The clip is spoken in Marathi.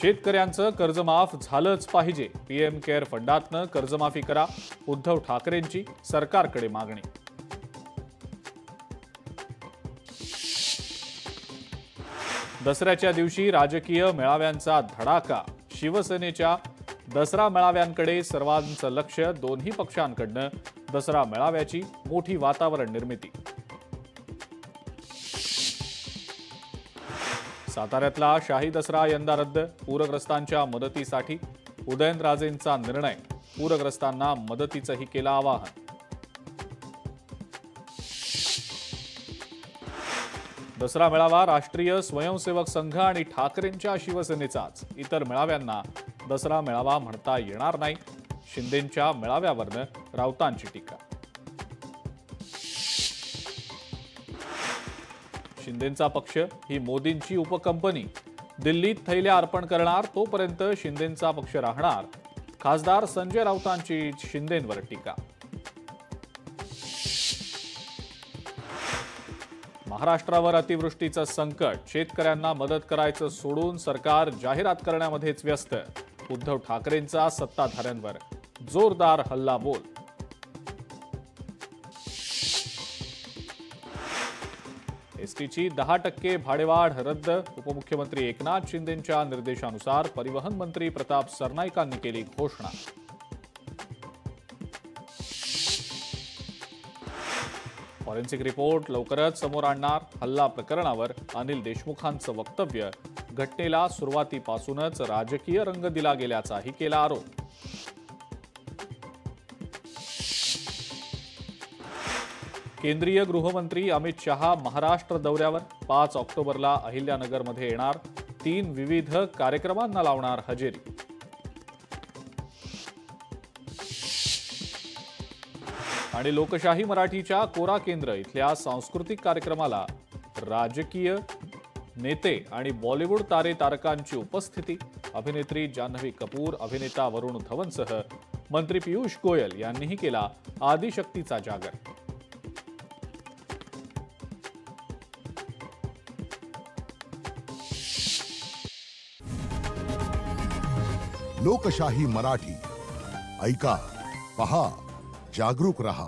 शेतकऱ्यांचं कर्जमाफ झालंच पाहिजे. पीएम केअर फंडातनं कर्जमाफी करा. उद्धव ठाकरेंची सरकारकडे मागणी. दसऱ्याच्या दिवशी राजकीय मेळाव्यांचा धडाका. शिवसेनेच्या दसरा मेळाव्यांकडे सर्वांचं लक्ष. दोन्ही पक्षांकडनं दसरा मेळाव्याची मोठी वातावरण निर्मिती. साताऱ्यातला शाही दसरा यंदा रद्द. पूरग्रस्तांच्या मदतीसाठी उदयनराजेंचा निर्णय. पूरग्रस्तांना मदतीचंही केलं आवाहन. दसरा मेळावा राष्ट्रीय स्वयंसेवक संघ आणि ठाकरेंच्या शिवसेनेचाच. इतर मेळाव्यांना दसरा मेळावा म्हणता येणार नाही. शिंदेंच्या मेळाव्यावरनं राऊतांची टीका. शिंदेंचा पक्ष ही मोदींची उपकंपनी. दिल्लीत थैल्या अर्पण करणार तोपर्यंत शिंदेंचा पक्ष राहणार. खासदार संजय राऊतांची शिंदेंवर टीका. महाराष्ट्रावर अतिवृष्टीचं संकट. शेतकऱ्यांना मदत करायचं सोडून सरकार जाहिरात करण्यामध्येच व्यस्त. उद्धव ठाकरेंचा सत्ताधाऱ्यांवर जोरदार हल्लाबोल. एसटीची 10% भाडेवाढ रद्द. उपमुख्यमंत्री एकनाथ शिंदेंच्या निर्देशानुसार परिवहन मंत्री प्रताप सरनाईकांनी केली घोषणा. फॉरेन्सिक रिपोर्ट लवकरच समोर आणणार. हल्ला प्रकरणावर अनिल देशमुखांचं वक्तव्य. घटनेला सुरुवातीपासूनच राजकीय रंग दिला गेल्याचाही केला आरोप. केंद्रीय गृहमंत्री अमित शहा महाराष्ट्र दौऱ्यावर. 5 ऑक्टोबरला अहिल्यानगरमध्ये येणार. 3 विविध कार्यक्रमांना लावणार हजेरी. आणि लोकशाही मराठीच्या कोरा केंद्र इथल्या सांस्कृतिक कार्यक्रमाला राजकीय नेते आणि बॉलिवूड तारे तारकांची उपस्थिती. अभिनेत्री जान्हवी कपूर, अभिनेता वरुण धवनसह मंत्री पियुष गोयल यांनीही केला आदिशक्तीचा जागर. लोकशाही मराठी ऐका, पहा, जागरूक रहा.